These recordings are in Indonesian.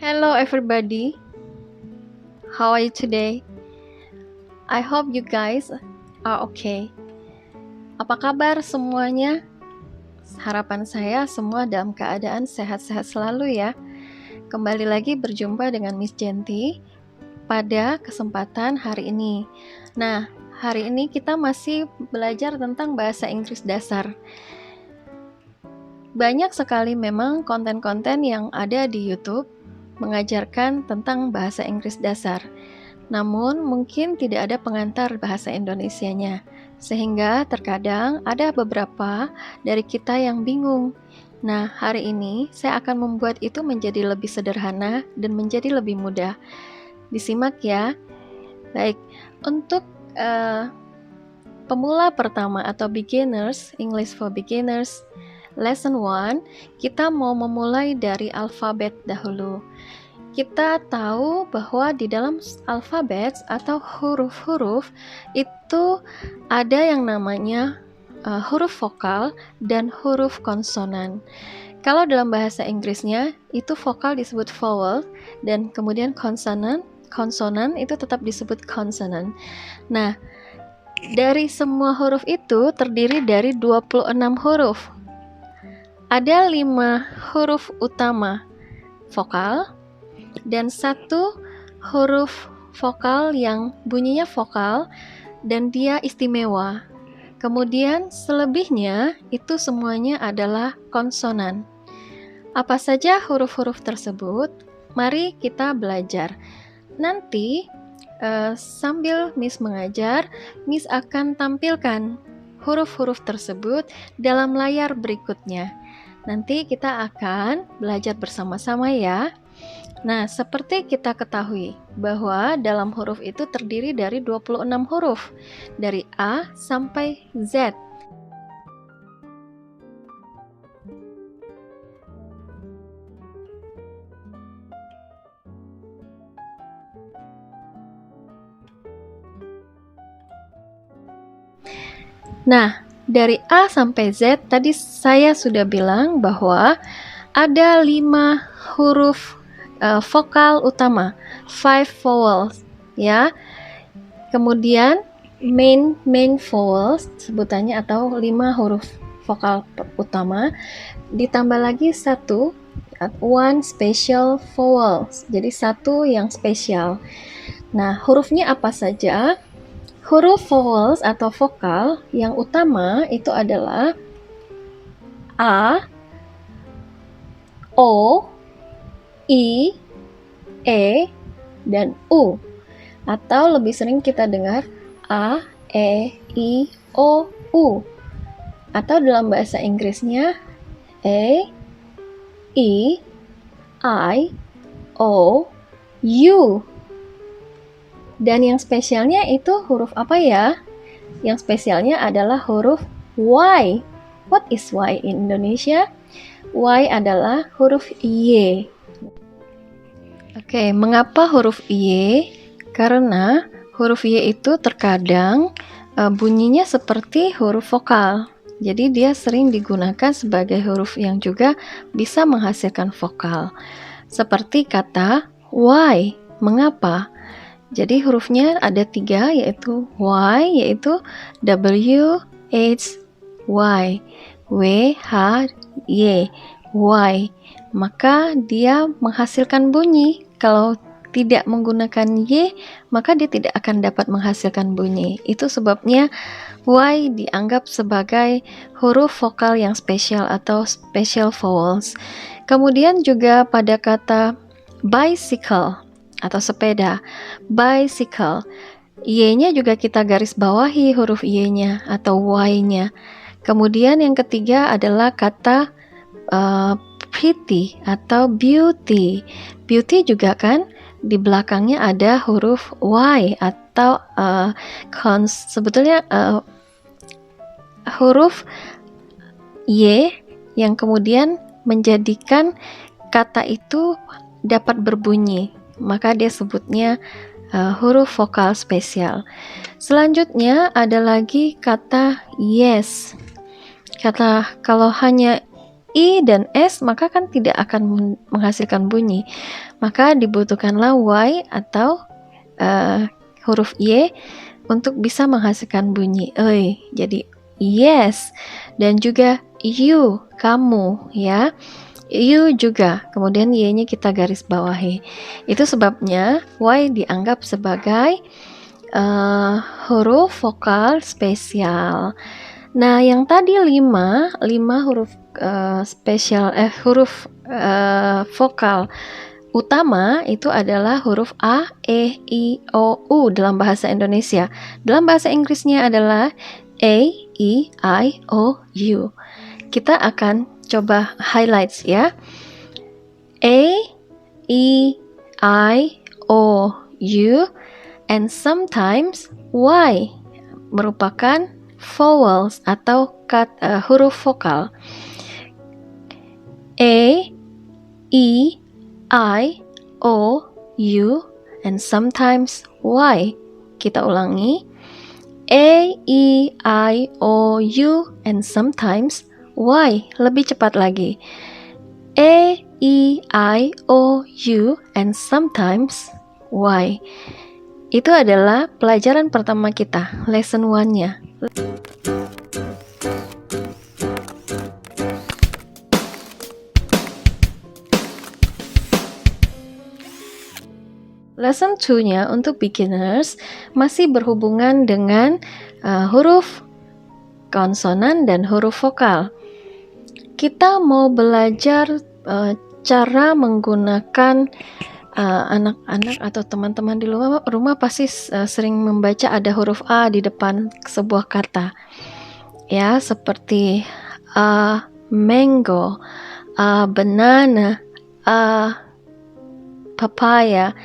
Hello everybody, how are you today? I hope you guys are okay. Apa kabar semuanya? Harapan saya semua dalam keadaan sehat-sehat selalu ya. Kembali lagi berjumpa dengan Miss Genti pada kesempatan hari ini. Nah, hari ini kita masih belajar tentang bahasa Inggris dasar. Banyak sekali memang konten-konten yang ada di YouTube mengajarkan tentang bahasa Inggris dasar. Namun mungkin tidak ada pengantar bahasa Indonesianya, sehingga terkadang ada beberapa dari kita yang bingung. Nah, hari ini saya akan membuat itu menjadi lebih sederhana dan menjadi lebih mudah. Disimak ya. Baik, untuk pemula pertama atau beginners, English for beginners, Lesson 1, kita mau memulai dari alfabet dahulu. Kita tahu bahwa di dalam alfabet atau huruf-huruf itu ada yang namanya huruf vokal dan huruf konsonan. Kalau dalam bahasa Inggrisnya itu vokal disebut vowel dan kemudian konsonan itu tetap disebut consonant. Nah, dari semua huruf itu terdiri dari 26 huruf. Ada 5 huruf utama vokal dan 1 huruf vokal yang bunyinya vokal dan dia istimewa. Kemudian selebihnya itu semuanya adalah konsonan. Apa saja huruf-huruf tersebut? Mari kita belajar. Nanti sambil Miss mengajar, Miss akan tampilkan huruf-huruf tersebut dalam layar berikutnya. Nanti kita akan belajar bersama-sama ya. Nah, seperti kita ketahui bahwa dalam huruf itu terdiri dari 26 huruf, dari A sampai Z. Nah, dari A sampai Z tadi saya sudah bilang bahwa ada 5 huruf vokal utama, 5 vowels ya. Kemudian main vowels sebutannya atau 5 huruf vokal utama, ditambah lagi 1 special vowels. Jadi 1 yang spesial. Nah, hurufnya apa saja? Huruf vowels atau vokal yang utama itu adalah A, O, I, E, dan U. Atau lebih sering kita dengar A, E, I, O, U. Atau dalam bahasa Inggrisnya A, I, O, U. Dan yang spesialnya itu huruf apa ya? Yang spesialnya adalah huruf Y. What is Y in Indonesia? Y adalah huruf Y. Oke, mengapa huruf Y? Karena huruf Y itu terkadang bunyinya seperti huruf vokal. Jadi dia sering digunakan sebagai huruf yang juga bisa menghasilkan vokal. Seperti kata Y. Mengapa? Jadi hurufnya ada 3 yaitu Y, yaitu W, H, Y. W, H, Y. Y. Maka dia menghasilkan bunyi. Kalau tidak menggunakan Y, maka dia tidak akan dapat menghasilkan bunyi. Itu sebabnya Y dianggap sebagai huruf vokal yang spesial atau special vowels. Kemudian juga pada kata bicycle atau sepeda, bicycle, Y-nya juga kita garis bawahi huruf Y-nya atau Y-nya. Kemudian yang ketiga adalah kata pretty atau beauty. Beauty juga kan di belakangnya ada huruf Y atau sebetulnya huruf Y yang kemudian menjadikan kata itu dapat berbunyi. Maka dia sebutnya huruf vokal spesial. Selanjutnya ada lagi kata yes. Kata kalau hanya I dan S, maka kan tidak akan menghasilkan bunyi. Maka dibutuhkanlah Y atau huruf Y untuk bisa menghasilkan bunyi E. Jadi yes, dan juga you, kamu, ya. You juga, kemudian Y-nya kita garis bawahi. Itu sebabnya Y dianggap sebagai huruf vokal spesial. Nah, yang tadi 5 huruf huruf vokal utama itu adalah huruf A, E, I, O, U dalam bahasa Indonesia. Dalam bahasa Inggrisnya adalah A, E, I, O, U. Kita akan coba highlights ya. A, E, I, O, U, and sometimes Y merupakan vowels atau huruf vokal. A, E, I, O, U, and sometimes Y. Kita ulangi. A, E, I, O, U, and sometimes Y. Lebih cepat lagi. A, E, I, O, U, and sometimes Y. Itu adalah pelajaran pertama kita, lesson 1-nya. Lesson 2-nya untuk beginners masih berhubungan dengan huruf konsonan dan huruf vokal. Kita mau belajar cara menggunakan anak-anak atau teman-teman di rumah pasti sering membaca ada huruf A di depan sebuah kata. Ya, seperti mango, banana, papaya.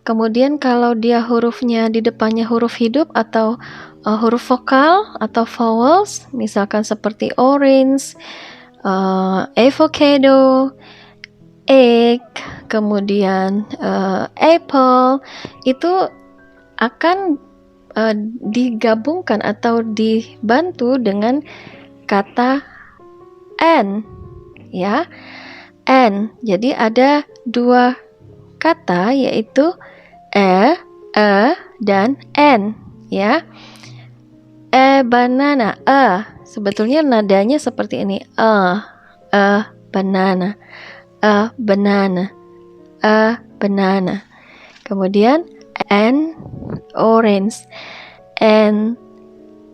Kemudian kalau dia hurufnya di depannya huruf hidup atau huruf vokal atau vowels, misalkan seperti orange, avocado, egg, kemudian apple, itu akan digabungkan atau dibantu dengan kata N, ya. N. Jadi ada dua kata yaitu e, dan N, ya. Banana, sebetulnya nadanya seperti ini, banana, banana, banana. Kemudian N, orange, N,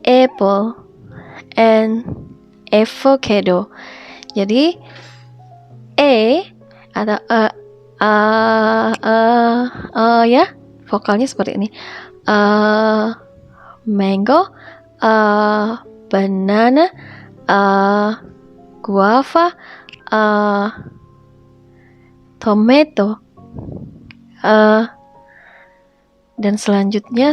apple, N, avocado. Jadi atau ya, vokalnya seperti ini. Mango, banana, guava, tomato, dan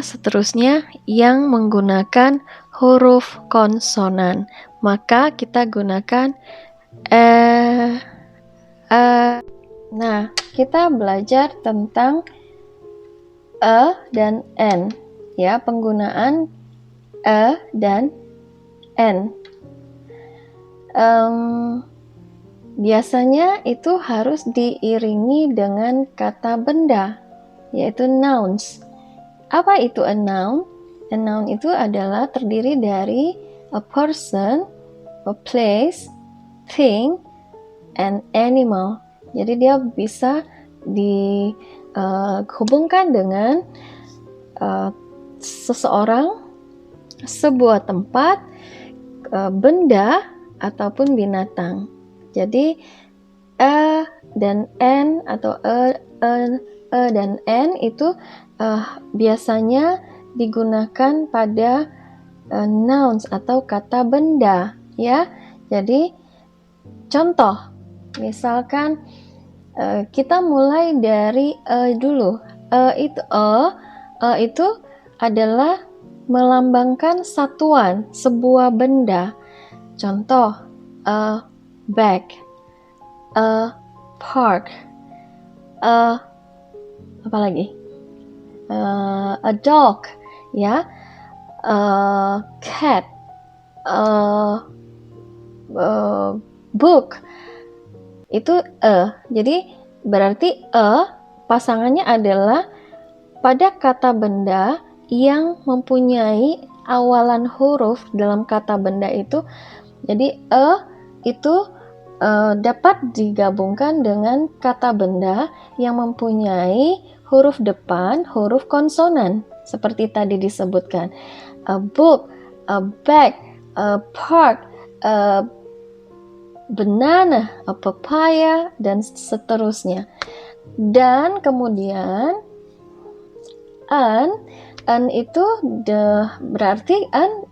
seterusnya yang menggunakan huruf konsonan. Maka kita gunakan Nah, kita belajar tentang dan N, ya, penggunaan dan N. Biasanya itu harus diiringi dengan kata benda, yaitu nouns. Apa itu a noun? A noun itu adalah terdiri dari a person, a place, thing, and animal. Jadi dia bisa dihubungkan dengan seseorang, sebuah tempat, benda, ataupun binatang. Jadi dan N atau dan N itu biasanya digunakan pada nouns atau kata benda, ya. Jadi contoh, misalkan kita mulai dari dulu. Itu adalah melambangkan satuan, sebuah benda. Contoh, bag, park, apa lagi? A dog, ya, cat, book itu jadi berarti pasangannya adalah pada kata benda yang mempunyai awalan huruf dalam kata benda itu. Jadi itu dapat digabungkan dengan kata benda yang mempunyai huruf depan, huruf konsonan seperti tadi disebutkan. A book, a bag, a park, a banana, a papaya, dan seterusnya. Dan kemudian an itu berarti an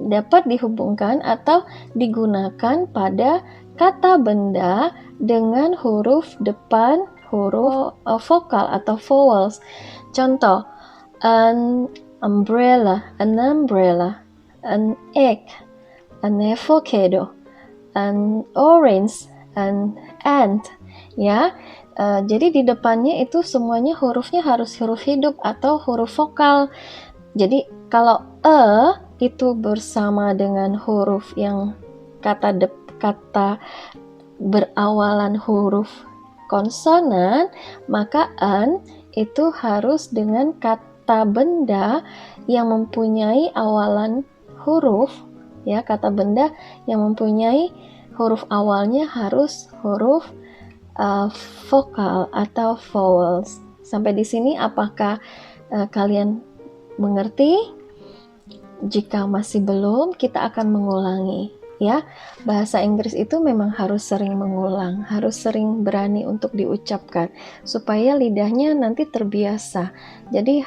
dapat dihubungkan atau digunakan pada kata benda dengan huruf depan, huruf vokal atau vowels. Contoh, an umbrella, an egg, an avocado, an orange, an ant, ya. Jadi di depannya itu semuanya hurufnya harus huruf hidup atau huruf vokal. Jadi kalau itu bersama dengan huruf yang kata berawalan huruf konsonan, maka an itu harus dengan kata benda yang mempunyai awalan huruf, ya, kata benda yang mempunyai huruf awalnya harus huruf vokal atau vowels. Sampai di sini apakah kalian mengerti? Jika masih belum, kita akan mengulangi, ya. Bahasa Inggris itu memang harus sering mengulang, harus sering berani untuk diucapkan supaya lidahnya nanti terbiasa. Jadi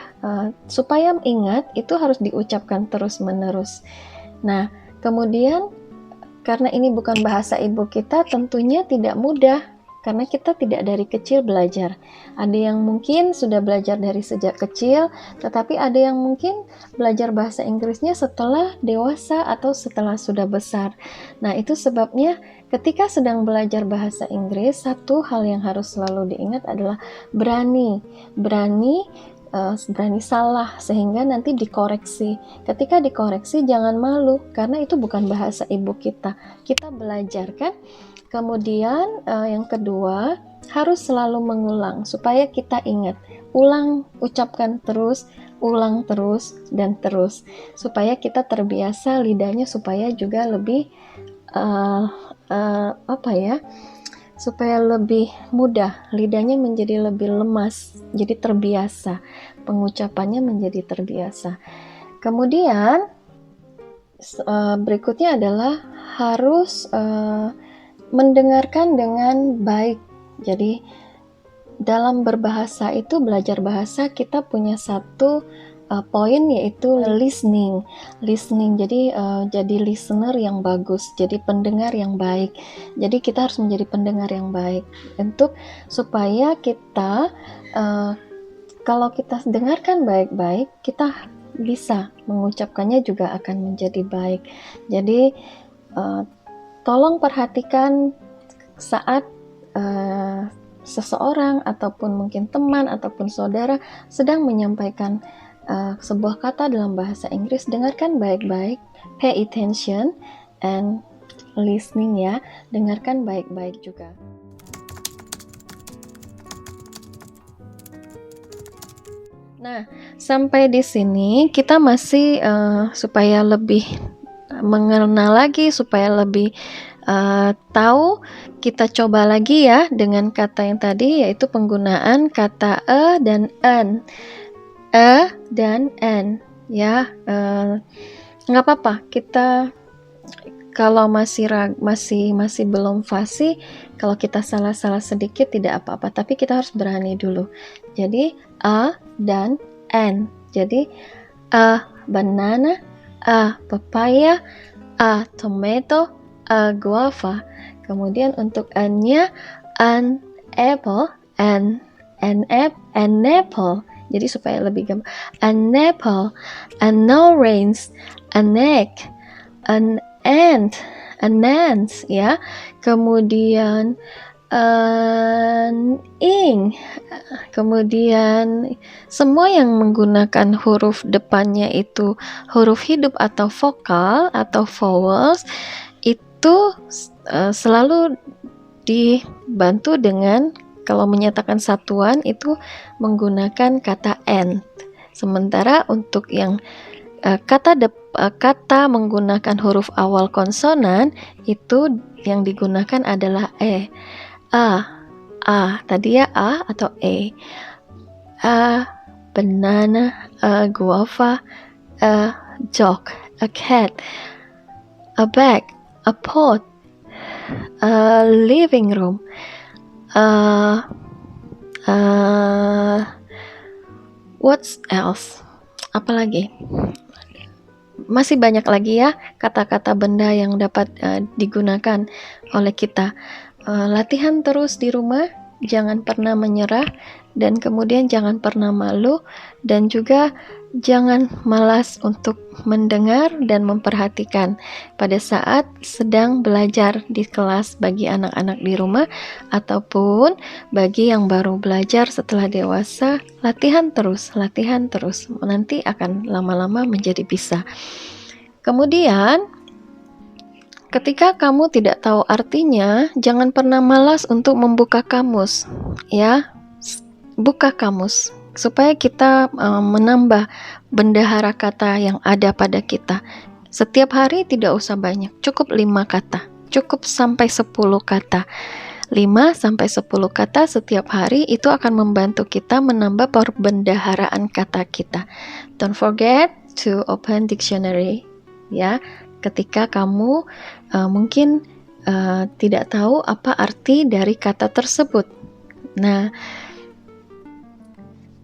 supaya ingat itu harus diucapkan terus-menerus. Nah, kemudian karena ini bukan bahasa ibu kita, tentunya tidak mudah karena kita tidak dari kecil belajar. Ada yang mungkin sudah belajar dari sejak kecil, tetapi ada yang mungkin belajar bahasa Inggrisnya setelah dewasa atau setelah sudah besar. Nah, itu sebabnya ketika sedang belajar bahasa Inggris, satu hal yang harus selalu diingat adalah berani salah sehingga nanti dikoreksi. Ketika dikoreksi jangan malu karena itu bukan bahasa ibu kita. Kita belajar kan? Kemudian yang kedua, harus selalu mengulang supaya kita ingat. Ulang, ucapkan terus, ulang terus dan terus supaya kita terbiasa lidahnya, supaya juga lebih supaya lebih mudah, lidahnya menjadi lebih lemas, jadi terbiasa, pengucapannya menjadi terbiasa. Kemudian berikutnya adalah harus mendengarkan dengan baik. Jadi dalam berbahasa itu, belajar bahasa, kita punya satu poin yaitu listening. Jadi listener yang bagus, jadi pendengar yang baik. Jadi kita harus menjadi pendengar yang baik untuk supaya kita kalau kita dengarkan baik-baik, kita bisa mengucapkannya juga akan menjadi baik. Jadi tolong perhatikan saat seseorang ataupun mungkin teman ataupun saudara sedang menyampaikan sebuah kata dalam bahasa Inggris, dengarkan baik-baik, pay attention and listening, ya, dengarkan baik-baik juga. Nah, sampai di sini kita masih supaya lebih mengenal lagi, supaya lebih tahu, kita coba lagi ya dengan kata yang tadi, yaitu penggunaan kata dan an. Dan an, ya. Nggak apa-apa, kita kalau masih belum fasih, kalau kita salah sedikit tidak apa-apa, tapi kita harus berani dulu. Jadi a dan an. Jadi a banana, a papaya, a tomato, a guava. Kemudian untuk an-nya an apple, an apple. Jadi supaya lebih gampang, an apple, an orange, an egg, an ant, ya. Kemudian an ink. Kemudian semua yang menggunakan huruf depannya itu huruf hidup atau vokal atau vowels, itu selalu dibantu dengan, kalau menyatakan satuan itu menggunakan kata and. Sementara untuk yang kata menggunakan huruf awal konsonan itu yang digunakan adalah a tadi ya, a atau a banana, a guava, a dog, a cat, a bag, a pot, a living room, what else? Apalagi? Masih banyak lagi ya kata-kata benda yang dapat digunakan oleh kita. Latihan terus di rumah, jangan pernah menyerah, dan kemudian jangan pernah malu, dan juga jangan malas untuk mendengar dan memperhatikan pada saat sedang belajar di kelas bagi anak-anak di rumah, ataupun bagi yang baru belajar setelah dewasa. Latihan terus, nanti akan lama-lama menjadi bisa. Kemudian ketika kamu tidak tahu artinya, jangan pernah malas untuk membuka kamus, ya. Buka kamus supaya kita menambah bendahara kata yang ada pada kita. Setiap hari tidak usah banyak, cukup 5 kata, cukup sampai 10 kata. 5 sampai 10 kata setiap hari itu akan membantu kita menambah perbendaharaan kata kita. Don't forget to open dictionary, ya. Ketika kamu mungkin tidak tahu apa arti dari kata tersebut. Nah,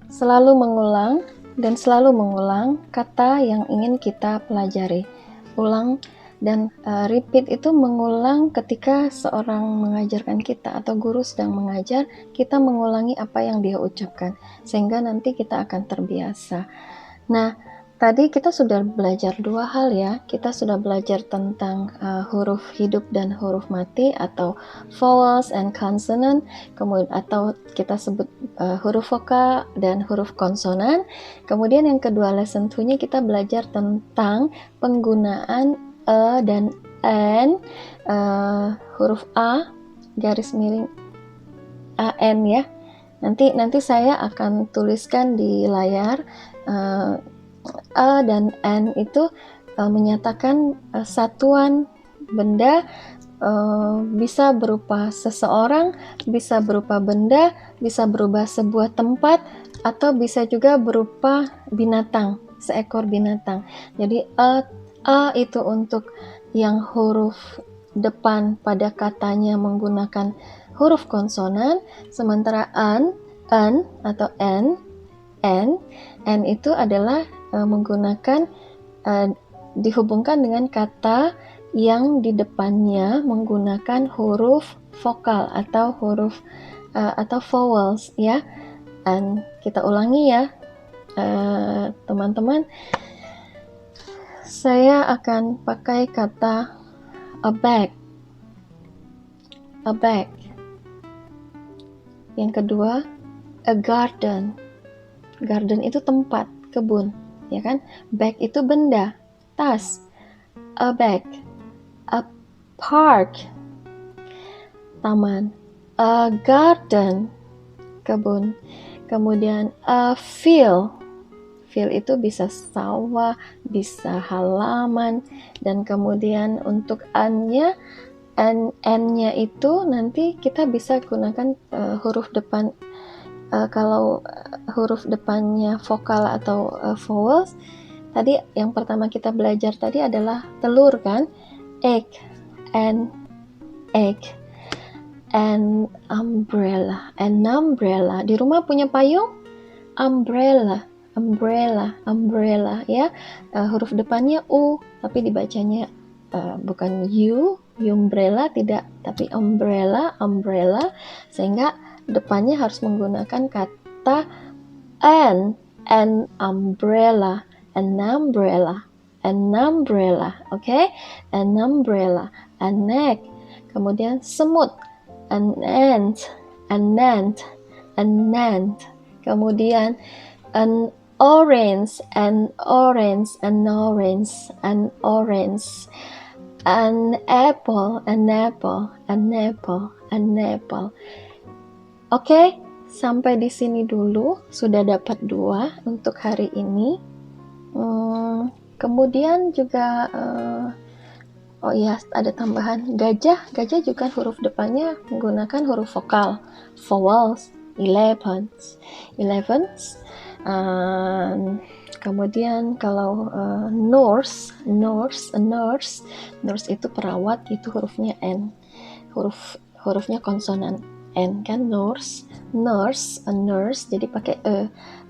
selalu mengulang dan selalu mengulang kata yang ingin kita pelajari. Ulang dan repeat itu mengulang ketika seorang mengajarkan kita atau guru sedang mengajar, kita mengulangi apa yang dia ucapkan sehingga nanti kita akan terbiasa. Nah, tadi kita sudah belajar 2 hal ya. Kita sudah belajar tentang huruf hidup dan huruf mati atau vowels and consonant, kemudian atau kita sebut huruf vokal dan huruf konsonan. Kemudian yang kedua, lesson 2-nya kita belajar tentang penggunaan dan n, huruf a garis miring an ya. Nanti saya akan tuliskan di layar. A dan N itu menyatakan satuan benda, bisa berupa seseorang, bisa berupa benda, bisa berupa sebuah tempat, atau bisa juga berupa binatang, seekor binatang. Jadi A itu untuk yang huruf depan pada katanya menggunakan huruf konsonan, sementara an atau n itu adalah menggunakan dihubungkan dengan kata yang di depannya menggunakan huruf vokal atau huruf atau vowels ya. Dan kita ulangi ya teman-teman. Saya akan pakai kata a bag. Yang kedua, a garden. Garden itu tempat, kebun, ya kan? Bag itu benda, tas. A bag. A park, taman. A garden, kebun. Kemudian a field. Field itu bisa sawah, bisa halaman, dan kemudian untuk n-nya itu nanti kita bisa gunakan huruf depan. Kalau huruf depannya vokal atau vowels, tadi yang pertama kita belajar tadi adalah telur kan, egg, and umbrella, Di rumah punya payung, umbrella ya. Huruf depannya u tapi dibacanya bukan umbrella, tidak, tapi umbrella, sehingga depannya harus menggunakan kata an umbrella, okay? An umbrella, an neck, kemudian semut, an ant, kemudian an orange, An apple, an apple, an apple, an apple. Oke, sampai di sini dulu. Sudah dapat 2 untuk hari ini. Kemudian juga oh iya, ada tambahan gajah. Gajah juga huruf depannya menggunakan huruf vokal, vowels, 11s. Kemudian kalau nurse itu perawat, itu hurufnya N, hurufnya konsonan N kan, nurse, a nurse, jadi pakai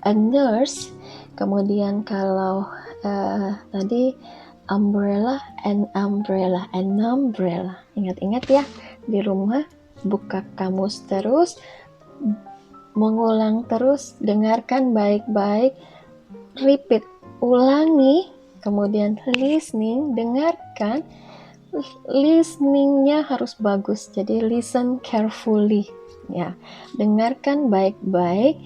a nurse. Kemudian kalau tadi umbrella, an umbrella. Ingat-ingat ya, di rumah buka kamus terus, mengulang terus, dengarkan baik-baik, repeat, ulangi, kemudian listening, dengarkan, listeningnya harus bagus, jadi listen carefully ya, dengarkan baik-baik,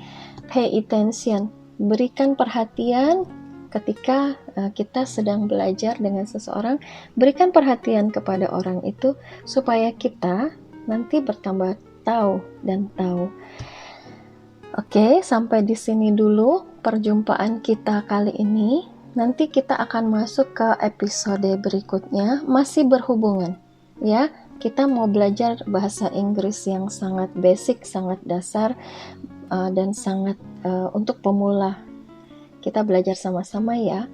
pay attention, berikan perhatian ketika kita sedang belajar dengan seseorang, berikan perhatian kepada orang itu supaya kita nanti bertambah tahu dan tahu. Oke, sampai di sini dulu perjumpaan kita kali ini. Nanti kita akan masuk ke episode berikutnya, masih berhubungan ya. Kita mau belajar bahasa Inggris yang sangat basic, sangat dasar, dan sangat untuk pemula. Kita belajar sama-sama ya.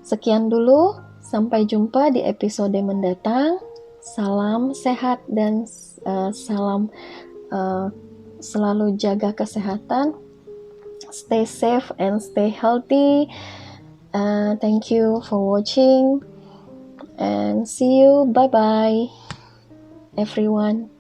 Sekian dulu, sampai jumpa di episode mendatang. Salam sehat dan salam selalu jaga kesehatan. Stay safe and stay healthy. Thank you for watching and see you. Bye bye everyone.